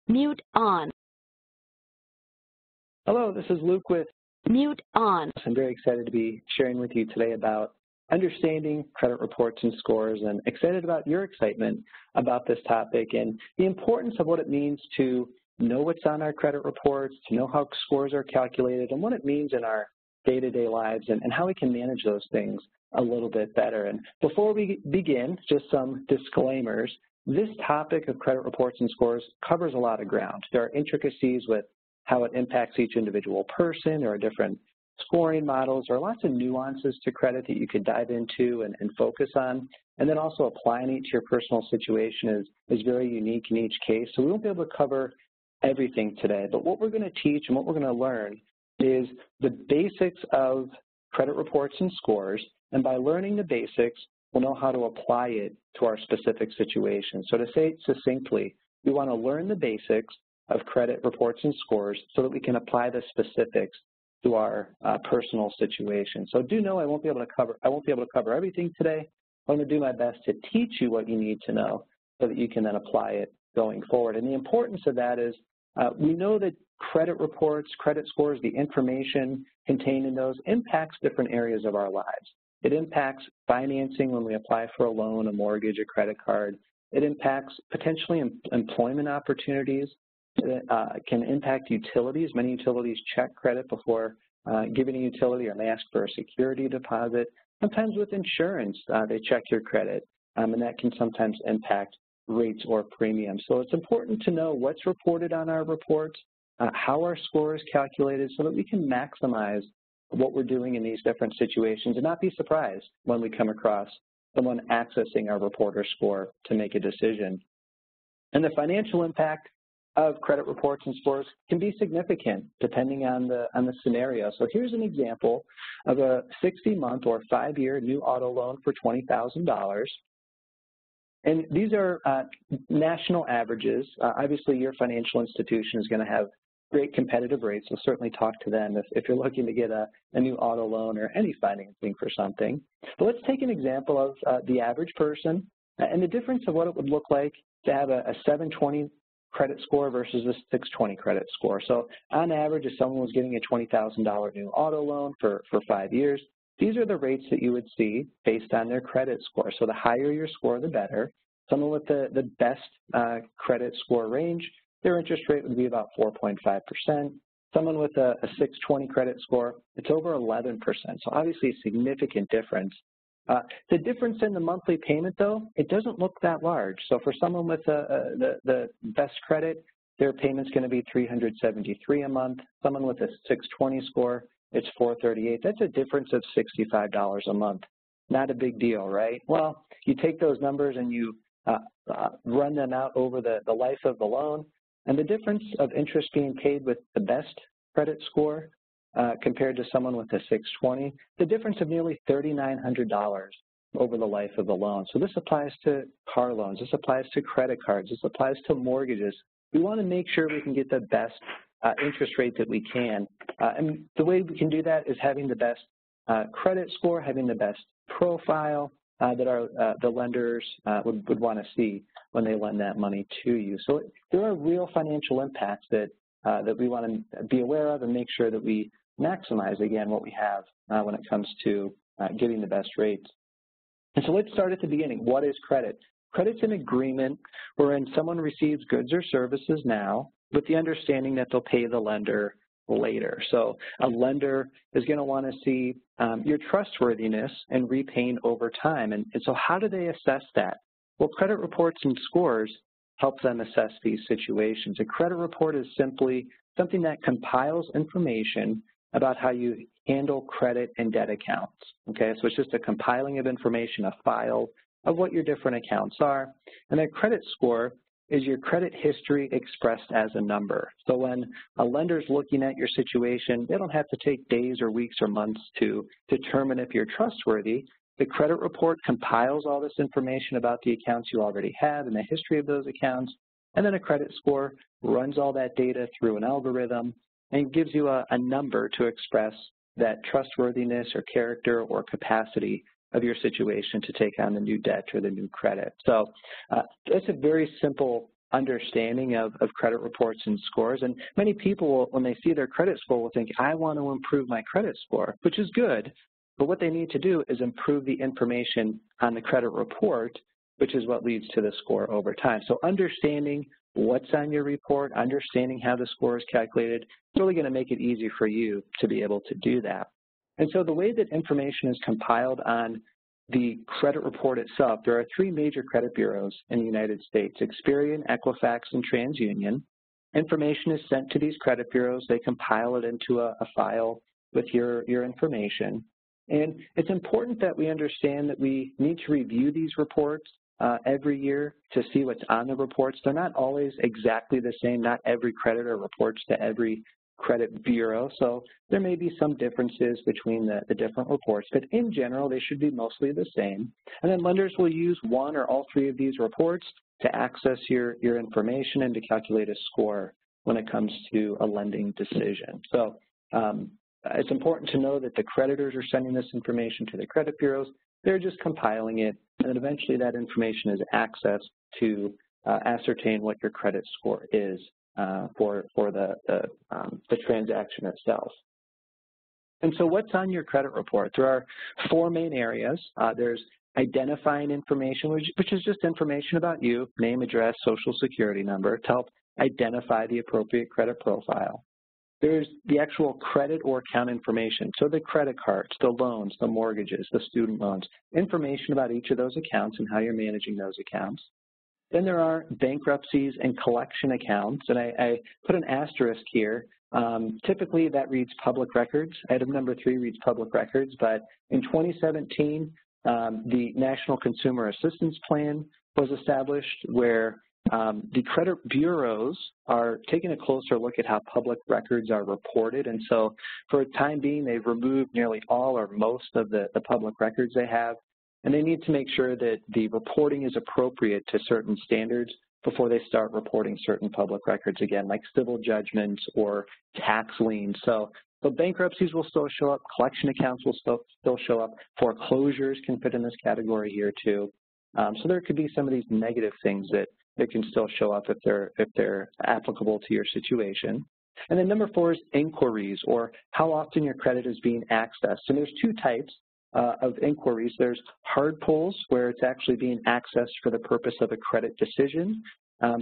Mute on. Hello, this is Luke with Mute on. I'm very excited to be sharing with you today about understanding credit reports and scores, and excited about your excitement about this topic and the importance of what it means to know what's on our credit reports, to know how scores are calculated, and what it means in our day-to-day lives, and how we can manage those things a little bit better. And before we begin, just some disclaimers. This topic of credit reports and scores covers a lot of ground. There are intricacies with how it impacts each individual person. There are different scoring models. There are lots of nuances to credit that you could dive into and focus on. And then also applying it to your personal situation is very unique in each case. So we won't be able to cover everything today. But what we're going to teach and what we're going to learn is the basics of credit reports and scores. And by learning the basics, we'll know how to apply it to our specific situation. So to say it succinctly, we want to learn the basics of credit reports and scores so that we can apply the specifics to our personal situation. So do know I won't be able to cover everything today. I'm going to do my best to teach you what you need to know so that you can then apply it going forward. And the importance of that is we know that credit reports, credit scores, the information contained in those impacts different areas of our lives. It impacts financing when we apply for a loan, a mortgage, a credit card. It impacts potentially employment opportunities. It can impact utilities. Many utilities check credit before giving a utility, or may ask for a security deposit. Sometimes with insurance, they check your credit, and that can sometimes impact rates or premiums. So it's important to know what's reported on our reports, how our score is calculated, so that we can maximize what we're doing in these different situations and not be surprised when we come across someone accessing our report or score to make a decision. And the financial impact of credit reports and scores can be significant depending on the scenario. So here's an example of a 60-month or 5-year new auto loan for $20,000. And these are national averages. Obviously, your financial institution is going to have great competitive rates, so certainly talk to them if you're looking to get a new auto loan or any financing for something. But let's take an example of the average person and the difference of what it would look like to have a 720 credit score versus a 620 credit score. So on average, if someone was getting a $20,000 new auto loan for 5 years, these are the rates that you would see based on their credit score. So the higher your score, the better. Someone with the best credit score range, their interest rate would be about 4.5%. Someone with a 620 credit score, it's over 11%. So obviously a significant difference. The difference in the monthly payment, though, it doesn't look that large. So for someone with the best credit, their payment's going to be $373 a month. Someone with a 620 score, it's $438. That's a difference of $65 a month. Not a big deal, right? Well, you take those numbers and you run them out over the life of the loan, and the difference of interest being paid with the best credit score compared to someone with a 620, the difference of nearly $3,900 over the life of the loan. So this applies to car loans, this applies to credit cards, this applies to mortgages. We want to make sure we can get the best interest rate that we can. And the way we can do that is having the best credit score, having the best profile that the lenders would want to see when they lend that money to you. So there are real financial impacts that we want to be aware of and make sure that we maximize, again, what we have when it comes to getting the best rates. And so let's start at the beginning. What is credit? Credit's an agreement wherein someone receives goods or services now with the understanding that they'll pay the lender later. So a lender is going to want to see your trustworthiness and repaying over time. And so how do they assess that? Well, credit reports and scores help them assess these situations. A credit report is simply something that compiles information about how you handle credit and debt accounts. Okay, so it's just a compiling of information, a file of what your different accounts are. And a credit score is your credit history expressed as a number. So when a lender's looking at your situation, they don't have to take days or weeks or months to determine if you're trustworthy. The credit report compiles all this information about the accounts you already have and the history of those accounts, and then a credit score runs all that data through an algorithm and gives you a number to express that trustworthiness or character or capacity of your situation to take on the new debt or the new credit. So that's a very simple understanding of credit reports and scores. And many people, when they see their credit score, will think, I want to improve my credit score, which is good. But what they need to do is improve the information on the credit report, which is what leads to the score over time. So understanding what's on your report, understanding how the score is calculated, is really going to make it easy for you to be able to do that. And so the way that information is compiled on the credit report itself, there are 3 major credit bureaus in the United States: Experian, Equifax, and TransUnion. Information is sent to these credit bureaus. They compile it into a file with your information. And it's important that we understand that we need to review these reports every year to see what's on the reports. They're not always exactly the same. Not every creditor reports to every credit bureau, so there may be some differences between the different reports, but in general, they should be mostly the same. And then lenders will use 1 or all 3 of these reports to access your information and to calculate a score when it comes to a lending decision. So it's important to know that the creditors are sending this information to the credit bureaus. They're just compiling it, and then eventually that information is accessed to ascertain what your credit score is for the transaction itself. And so what's on your credit report? There are 4 main areas. There's identifying information, which is just information about you: name, address, social security number, to help identify the appropriate credit profile. There's the actual credit or account information, so the credit cards, the loans, the mortgages, the student loans, information about each of those accounts and how you're managing those accounts. Then there are bankruptcies and collection accounts, and I put an asterisk here. Typically, that reads public records. Item number 3 reads public records, but in 2017, the National Consumer Assistance Plan was established, where the credit bureaus are taking a closer look at how public records are reported. And so for the time being, they've removed nearly all or most of the public records they have. And they need to make sure that the reporting is appropriate to certain standards before they start reporting certain public records again, like civil judgments or tax liens. So bankruptcies will still show up, collection accounts will still show up, foreclosures can fit in this category here too. So there could be some of these negative things that can still show up if they're applicable to your situation. And then number 4 is inquiries, or how often your credit is being accessed. And there's 2 types of inquiries. There's hard pulls, where it's actually being accessed for the purpose of a credit decision.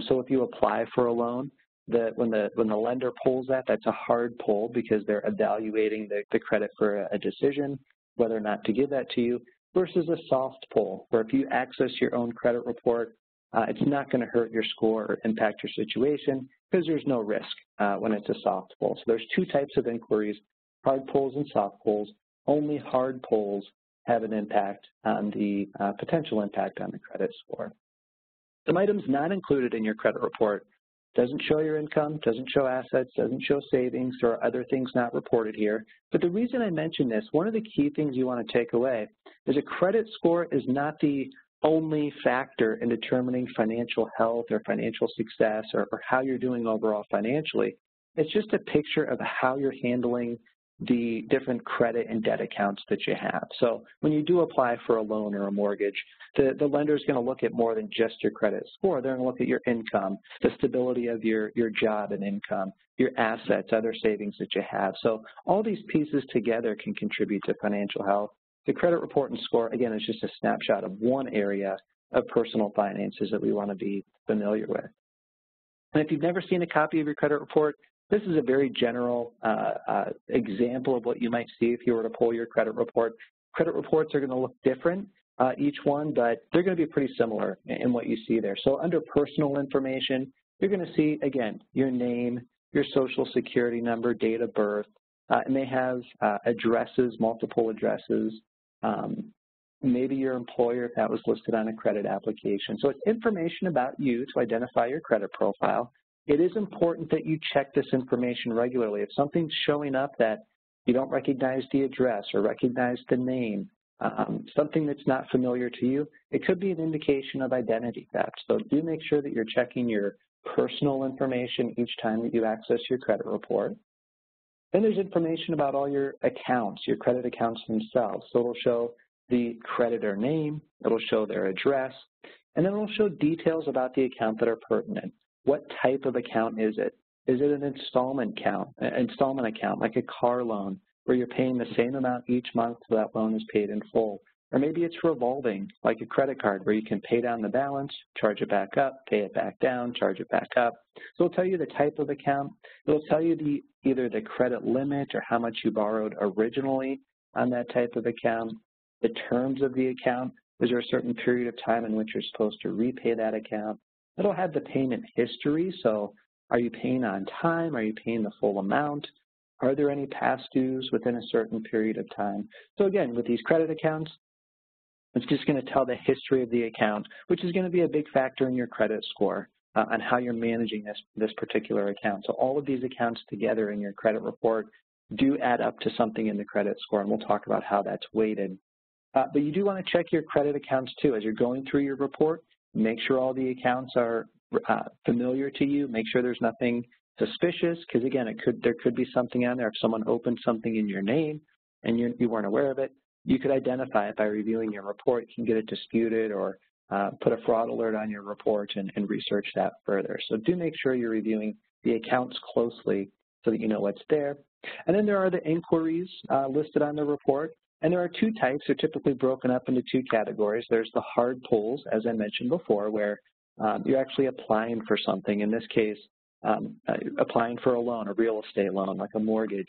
So if you apply for a loan, when the lender pulls that, that's a hard pull because they're evaluating the credit for a decision, whether or not to give that to you, versus a soft pull, where if you access your own credit report, it's not going to hurt your score or impact your situation because there's no risk when it's a soft pull. So there's 2 types of inquiries: hard pulls and soft pulls. Only hard pulls have an impact on the potential impact on the credit score. Some items not included in your credit report: doesn't show your income, doesn't show assets, doesn't show savings. There are other things not reported here. But the reason I mention this, one of the key things you want to take away is a credit score is not the only factor in determining financial health or financial success or how you're doing overall financially. It's just a picture of how you're handling the different credit and debt accounts that you have. So when you do apply for a loan or a mortgage, the lender is going to look at more than just your credit score. They're going to look at your income, the stability of your job and income, your assets, other savings that you have. So all these pieces together can contribute to financial health. The credit report and score, again, is just a snapshot of one area of personal finances that we want to be familiar with. And if you've never seen a copy of your credit report, this is a very general example of what you might see if you were to pull your credit report. Credit reports are going to look different, each one, but they're going to be pretty similar in what you see there. So under personal information, you're going to see, again, your name, your social security number, date of birth, and they have addresses, multiple addresses, maybe your employer if that was listed on a credit application. So it's information about you to identify your credit profile. It is important that you check this information regularly. If something's showing up that you don't recognize the address or recognize the name, something that's not familiar to you, it could be an indication of identity theft. So do make sure that you're checking your personal information each time that you access your credit report. Then there's information about all your accounts, your credit accounts themselves. So it'll show the creditor name, it'll show their address, and then it'll show details about the account that are pertinent. What type of account is it? Is it an installment account like a car loan where you're paying the same amount each month so that loan is paid in full? Or maybe it's revolving, like a credit card where you can pay down the balance, charge it back up, pay it back down, charge it back up. So it'll tell you the type of account. It'll tell you either the credit limit or how much you borrowed originally on that type of account, the terms of the account. Is there a certain period of time in which you're supposed to repay that account? It'll have the payment history, so are you paying on time? Are you paying the full amount? Are there any past dues within a certain period of time? So again, with these credit accounts, it's just going to tell the history of the account, which is going to be a big factor in your credit score on how you're managing this particular account. So all of these accounts together in your credit report do add up to something in the credit score, and we'll talk about how that's weighted. But you do want to check your credit accounts too. As you're going through your report, make sure all the accounts are familiar to you. Make sure there's nothing suspicious, because again, there could be something on there. If someone opened something in your name and you weren't aware of it, you could identify it by reviewing your report. You can get it disputed or put a fraud alert on your report and research that further. So do make sure you're reviewing the accounts closely so that you know what's there. And then there are the inquiries listed on the report. And there are two types. They're typically broken up into two categories. There's the hard pulls, as I mentioned before, where you're actually applying for something. In this case, applying for a loan, a real estate loan, like a mortgage.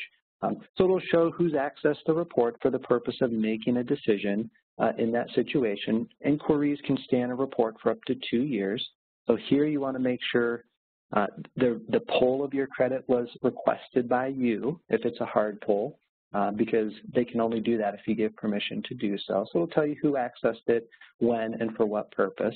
So it'll show who's accessed the report for the purpose of making a decision in that situation. Inquiries can stay in a report for up to 2 years. So here you want to make sure the pull of your credit was requested by you, if it's a hard pull, because they can only do that if you give permission to do so. So it'll tell you who accessed it, when, and for what purpose.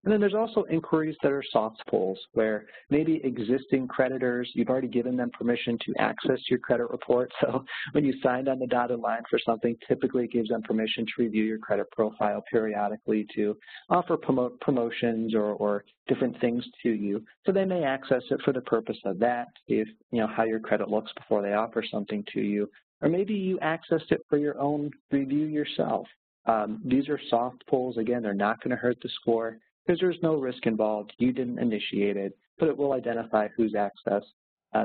And then there's also inquiries that are soft pulls, where maybe existing creditors, you've already given them permission to access your credit report. So when you signed on the dotted line for something, typically it gives them permission to review your credit profile periodically to offer promotions or different things to you. So they may access it for the purpose of that, see if, how your credit looks before they offer something to you. Or maybe you accessed it for your own review yourself. These are soft pulls. Again, they're not going to hurt the score, because there's no risk involved. You didn't initiate it, but it will identify who's accessed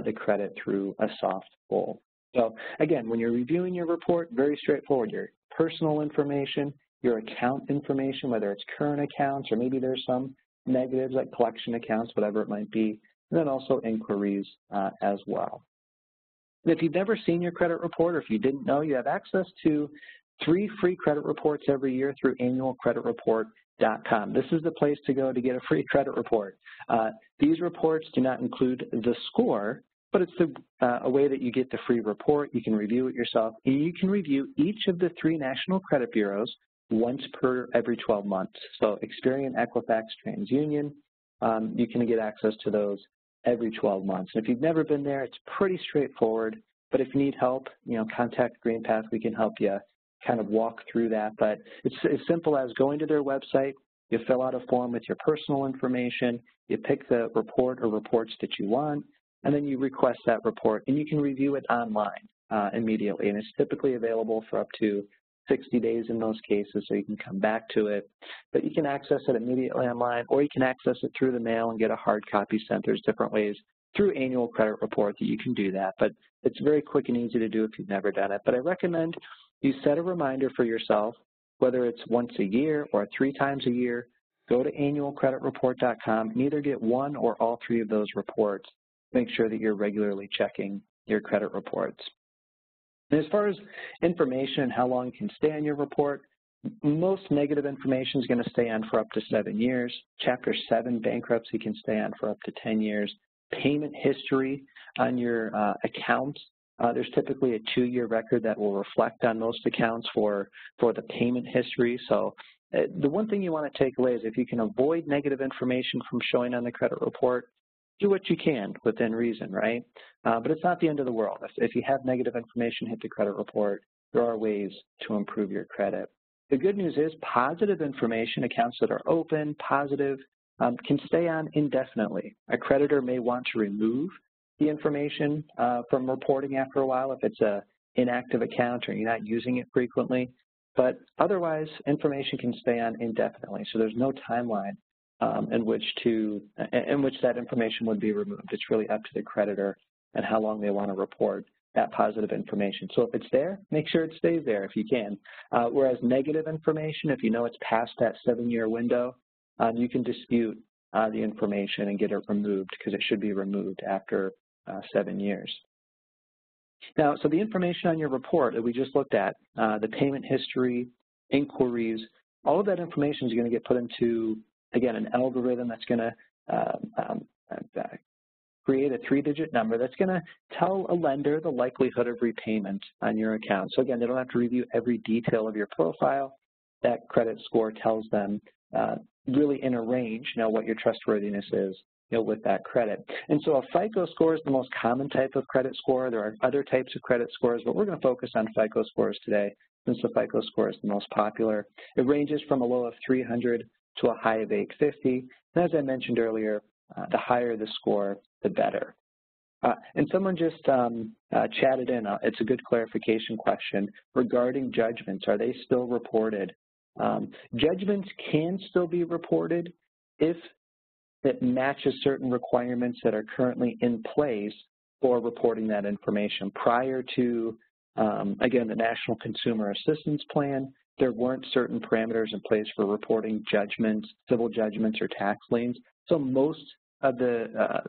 the credit through a soft pull. So again, when you're reviewing your report, very straightforward. Your personal information, your account information, whether it's current accounts or maybe there's some negatives like collection accounts, whatever it might be, and then also inquiries as well. And if you've never seen your credit report, or if you didn't know, you have access to 3 free credit reports every year through annualcreditreport.com. This is the place to go to get a free credit report. These reports do not include the score, but it's a way that you get the free report. You can review it yourself, and you can review each of the 3 national credit bureaus once per every 12 months. So Experian, Equifax, TransUnion, you can get access to those every 12 months. And if you've never been there, it's pretty straightforward. But if you need help, contact GreenPath. We can help you kind of walk through that. But it's as simple as going to their website, you fill out a form with your personal information, you pick the report or reports that you want, and then you request that report, and you can review it online immediately. And it's typically available for up to 60 days in most cases, so you can come back to it. But you can access it immediately online, or you can access it through the mail and get a hard copy sent. There's different ways through Annual Credit Report that you can do that. But it's very quick and easy to do if you've never done it. But I recommend you set a reminder for yourself, whether it's once a year or 3 times a year, go to annualcreditreport.com and either get 1 or all 3 of those reports. Make sure that you're regularly checking your credit reports. And as far as information and how long it can stay on your report, most negative information is going to stay on for up to 7 years. Chapter 7 bankruptcy can stay on for up to 10 years. Payment history on your accounts, there's typically a 2-year record that will reflect on most accounts for the payment history. So the one thing you want to take away is if you can avoid negative information from showing on the credit report, do what you can within reason, right? But it's not the end of the world. If you have negative information hit the credit report, there are ways to improve your credit. The good news is positive information, accounts that are open, positive, can stay on indefinitely. A creditor may want to remove the information from reporting after a while if it's an inactive account or you're not using it frequently. But otherwise, information can stay on indefinitely. So there's no timeline in which that information would be removed. It's really up to the creditor and how long they want to report that positive information. So if it's there, make sure it stays there if you can. Whereas negative information, if you know it's past that 7-year window, you can dispute the information and get it removed because it should be removed after 7 years. Now, so the information on your report that we just looked at, the payment history, inquiries, all of that information is going to get put into, again, an algorithm that's going to create a 3-digit number that's going to tell a lender the likelihood of repayment on your account. So again, they don't have to review every detail of your profile. That credit score tells them really in a range, what your trustworthiness is, with that credit. And so a FICO score is the most common type of credit score. There are other types of credit scores, but we're going to focus on FICO scores today since the FICO score is the most popular. It ranges from a low of 300 to a high of 850. And as I mentioned earlier, the higher the score, the better. And someone just chatted in, it's a good clarification question regarding judgments. Are they still reported? Judgments can still be reported if it matches certain requirements that are currently in place for reporting that information. Prior to, again, the National Consumer Assistance Plan, there weren't certain parameters in place for reporting judgments, civil judgments, or tax liens. So most of the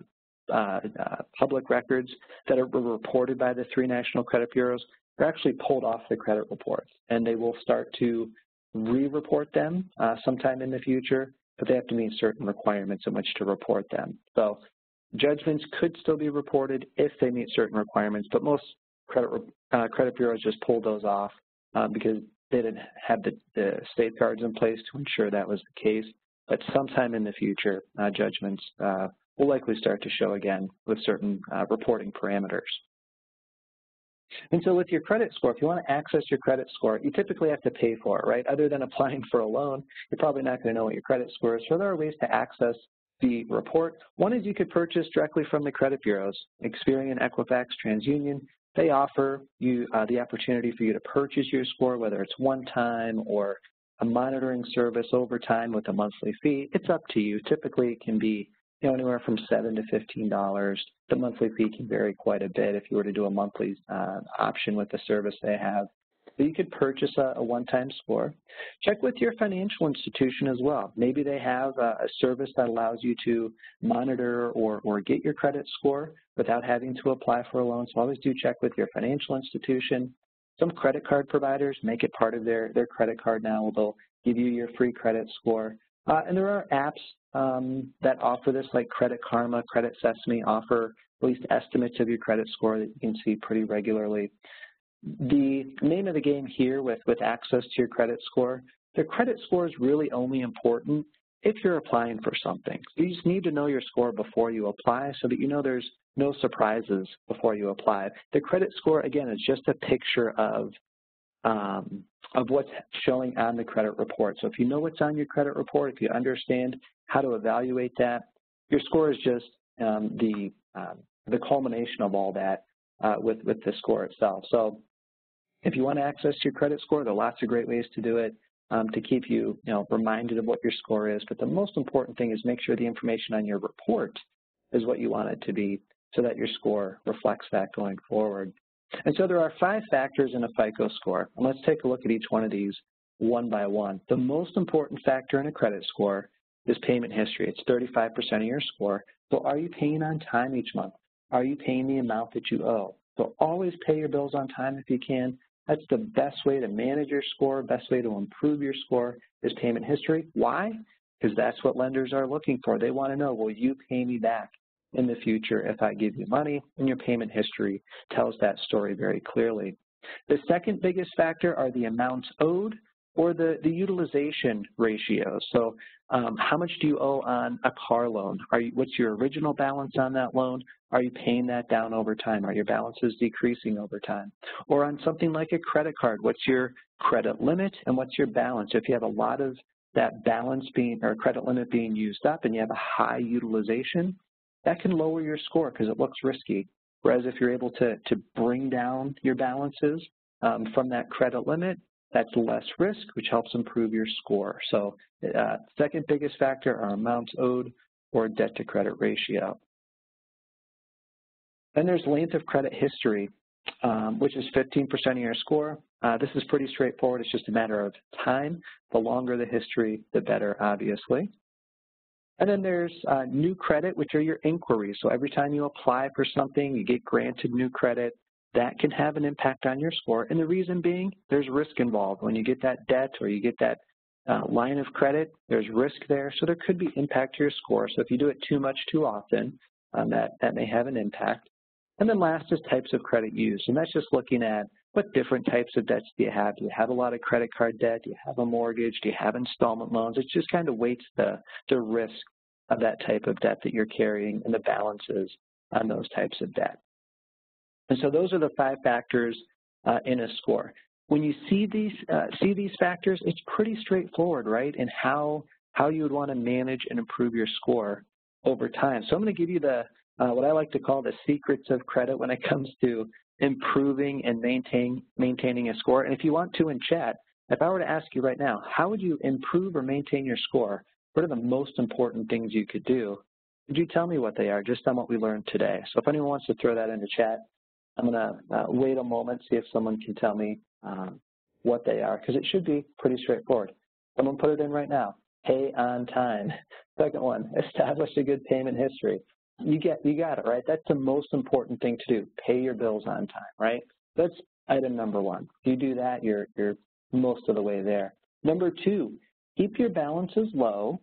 public records that are reported by the 3 national credit bureaus are actually pulled off the credit reports, and they will start to re-report them sometime in the future, but they have to meet certain requirements in which to report them. So judgments could still be reported if they meet certain requirements, but most credit bureaus just pulled those off because they didn't have the safeguards in place to ensure that was the case. But sometime in the future, judgments will likely start to show again with certain reporting parameters. And so with your credit score, if you want to access your credit score, you typically have to pay for it, right? Other than applying for a loan, you're probably not going to know what your credit score is. So there are ways to access the report. One is you could purchase directly from the credit bureaus. Experian, Equifax, TransUnion, they offer you the opportunity for you to purchase your score, whether it's one time or a monitoring service over time with a monthly fee. It's up to you. Typically, it can be anywhere from $7 to $15. The monthly fee can vary quite a bit if you were to do a monthly option with the service they have. But you could purchase a one-time score. Check with your financial institution as well. Maybe they have a service that allows you to monitor or get your credit score without having to apply for a loan. So always do check with your financial institution. Some credit card providers make it part of their credit card now. They'll give you your free credit score. And there are apps that offer this, like Credit Karma, Credit Sesame, offer at least estimates of your credit score that you can see pretty regularly. The name of the game here with access to your credit score, the credit score is really only important if you're applying for something. So you just need to know your score before you apply so that you know there's no surprises before you apply. The credit score, again, is just a picture of what's showing on the credit report. So if you know what's on your credit report, if you understand how to evaluate that, your score is just the culmination of all that with the score itself. So if you want to access your credit score, there are lots of great ways to do it to keep you, reminded of what your score is. But the most important thing is make sure the information on your report is what you want it to be so that your score reflects that going forward. And so there are 5 factors in a FICO score. And let's take a look at each one of these one by one. The most important factor in a credit score is payment history. It's 35% of your score. So are you paying on time each month? Are you paying the amount that you owe? So always pay your bills on time if you can. That's the best way to manage your score, best way to improve your score is payment history. Why? Because that's what lenders are looking for. They want to know, will you pay me back in the future if I give you money? And your payment history tells that story very clearly. The second biggest factor are the amounts owed or the utilization ratio. So how much do you owe on a car loan? What's your original balance on that loan? Are you paying that down over time? Are your balances decreasing over time? Or on something like a credit card, what's your credit limit and what's your balance? If you have a lot of that balance or credit limit being used up and you have a high utilization, that can lower your score because it looks risky. Whereas if you're able to bring down your balances from that credit limit, That's less risk, which helps improve your score. So second biggest factor are amounts owed or debt to credit ratio. Then there's length of credit history, which is 15% of your score. This is pretty straightforward. It's just a matter of time. The longer the history, the better, obviously. And then there's new credit, which are your inquiries. So every time you apply for something, you get granted new credit. That can have an impact on your score. And the reason being, there's risk involved. When you get that debt or you get that line of credit, there's risk there. So there could be impact to your score. So if you do it too much too often, that may have an impact. And then last is types of credit used. And that's just looking at what different types of debts do you have. Do you have a lot of credit card debt? Do you have a mortgage? Do you have installment loans? It just kind of weights the risk of that type of debt that you're carrying and the balances on those types of debt. And so those are the 5 factors in a score. When you see these factors, it's pretty straightforward, right, in how you would want to manage and improve your score over time. So I'm going to give you what I like to call the secrets of credit when it comes to improving and maintaining a score. And if you want to in chat, if I were to ask you right now, how would you improve or maintain your score? What are the most important things you could do? Could you tell me what they are, just on what we learned today? So if anyone wants to throw that into chat, I'm going to wait a moment, see if someone can tell me what they are, because it should be pretty straightforward. Someone put it in right now. Pay on time. Second one, establish a good payment history. You got it, right? That's the most important thing to do. Pay your bills on time, right? That's item number 1. If you do that, you're most of the way there. Number 2, keep your balances low,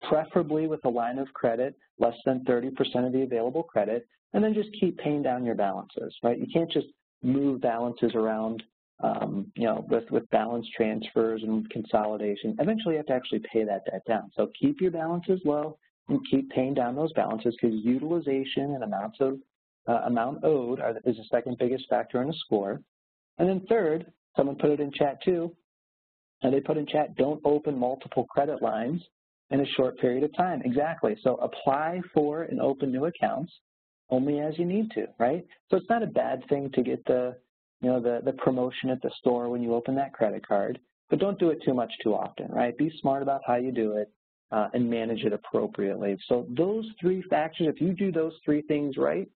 preferably with a line of credit less than 30% of the available credit, and then just keep paying down your balances, right? You can't just move balances around, with balance transfers and consolidation. Eventually, you have to actually pay that debt down. So keep your balances low and keep paying down those balances, because utilization and amount owed is the second biggest factor in a score. And then third, someone put it in chat too, and they put in chat, don't open multiple credit lines in a short period of time. Exactly. So apply for and open new accounts only as you need to, right? So it's not a bad thing to get the promotion at the store when you open that credit card, but don't do it too much too often, right? Be smart about how you do it and manage it appropriately. So those 3 factors, if you do those 3 things right,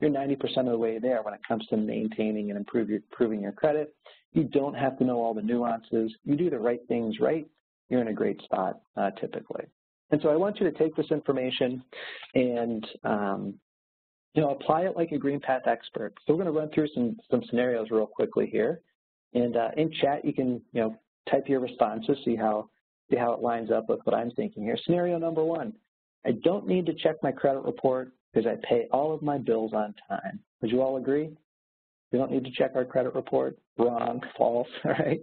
you're 90% of the way there when it comes to maintaining and improving your credit. You don't have to know all the nuances. You do the right things right, you're in a great spot typically. And so I want you to take this information and apply it like a GreenPath expert. So we're going to run through some scenarios real quickly here. And in chat, you can type your responses, see how it lines up with what I'm thinking here. Scenario number 1, I don't need to check my credit report because I pay all of my bills on time. Would you all agree? We don't need to check our credit report. Wrong, false, all right?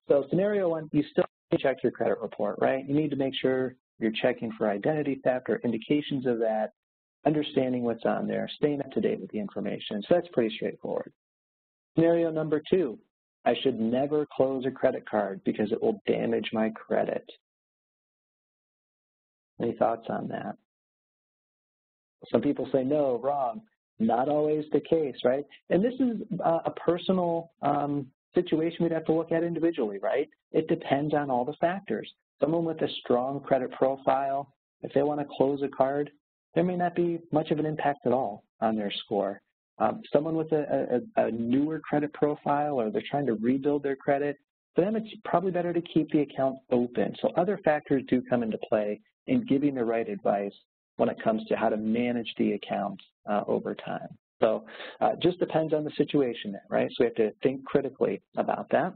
So scenario 1, you still need to check your credit report, right? You need to make sure you're checking for identity theft or indications of that, understanding what's on there, staying up to date with the information. So that's pretty straightforward. Scenario number 2, I should never close a credit card because it will damage my credit. Any thoughts on that? Some people say no, wrong. Not always the case, right? And this is a personal situation we'd have to look at individually, right? It depends on all the factors. Someone with a strong credit profile, if they want to close a card, there may not be much of an impact at all on their score. Someone with a newer credit profile, or they're trying to rebuild their credit, for them it's probably better to keep the account open. So other factors do come into play in giving the right advice when it comes to how to manage the account over time. So just depends on the situation there, right? So we have to think critically about that.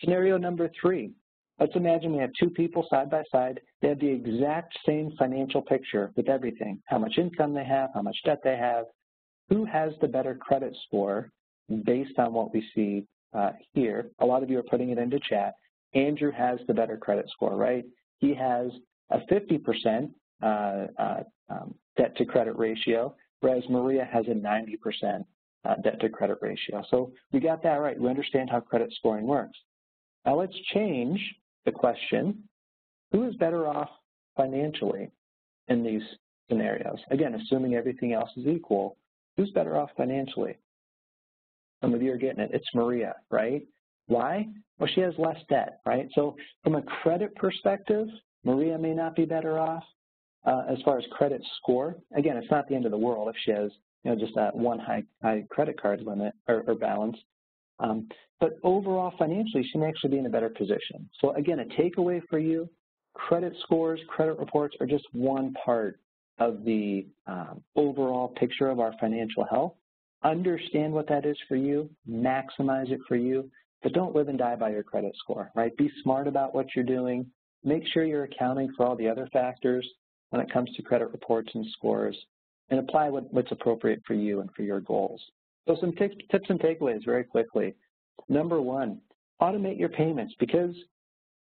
Scenario number 3. Let's imagine we have 2 people side by side. They have the exact same financial picture with everything, how much income they have, how much debt they have. Who has the better credit score based on what we see here? A lot of you are putting it into chat. Andrew has the better credit score, right? He has a 50% debt to credit ratio, whereas Maria has a 90% debt to credit ratio. So we got that right. We understand how credit scoring works. Now let's change the question. Who is better off financially in these scenarios? Again, assuming everything else is equal, who's better off financially? Some of you are getting it. It's Maria, right? Why? Well, she has less debt, right? So from a credit perspective, Maria may not be better off as far as credit score. Again, it's not the end of the world if she has, just that one high credit card limit or balance. But overall, financially, she may actually be in a better position. So again, a takeaway for you, credit scores, credit reports are just one part of the overall picture of our financial health. Understand what that is for you, maximize it for you, but don't live and die by your credit score, right? Be smart about what you're doing. Make sure you're accounting for all the other factors when it comes to credit reports and scores, and apply what's appropriate for you and for your goals. So some tips and takeaways very quickly. Number one, automate your payments. Because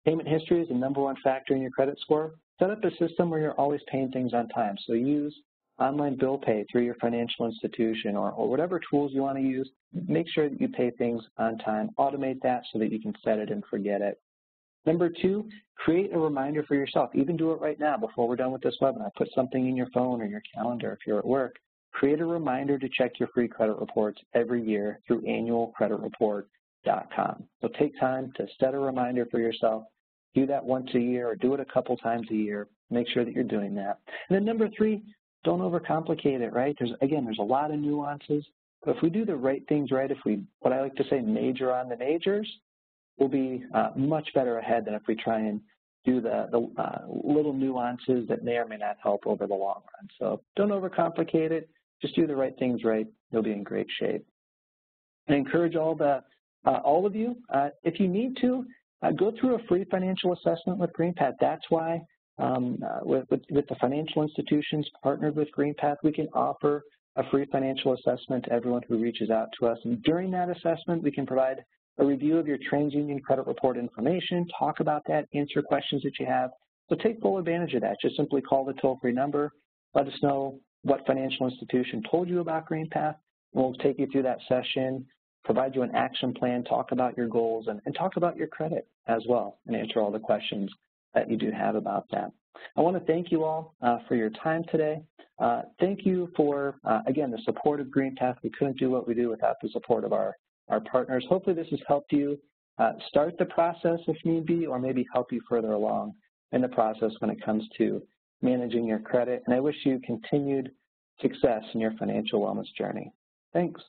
payment history is the #1 factor in your credit score, set up a system where you're always paying things on time. So use online bill pay through your financial institution or whatever tools you want to use. Make sure that you pay things on time. Automate that so that you can set it and forget it. Number two, create a reminder for yourself. Even do it right now before we're done with this webinar. Put something in your phone or your calendar if you're at work. Create a reminder to check your free credit reports every year through annualcreditreport.com. So take time to set a reminder for yourself. Do that once a year or do it a couple times a year. Make sure that you're doing that. And then number three, don't overcomplicate it, right? There's a lot of nuances. But if we do the right things right, if we, what I like to say, major on the majors, we'll be much better ahead than if we try and do the little nuances that may or may not help over the long run. So don't overcomplicate it. Just do the right things right. You'll be in great shape. I encourage all of you, if you need to, go through a free financial assessment with GreenPath. That's why with the financial institutions partnered with GreenPath, we can offer a free financial assessment to everyone who reaches out to us. And during that assessment, we can provide a review of your TransUnion credit report information, talk about that, answer questions that you have. So take full advantage of that. Just simply call the toll-free number, let us know what financial institution told you about GreenPath. We'll take you through that session, provide you an action plan, talk about your goals, and talk about your credit as well, and answer all the questions that you do have about that. I want to thank you all for your time today. Thank you for, again, the support of GreenPath. We couldn't do what we do without the support of our partners. Hopefully this has helped you start the process if need be, or maybe help you further along in the process when it comes to managing your credit. And I wish you continued success in your financial wellness journey. Thanks.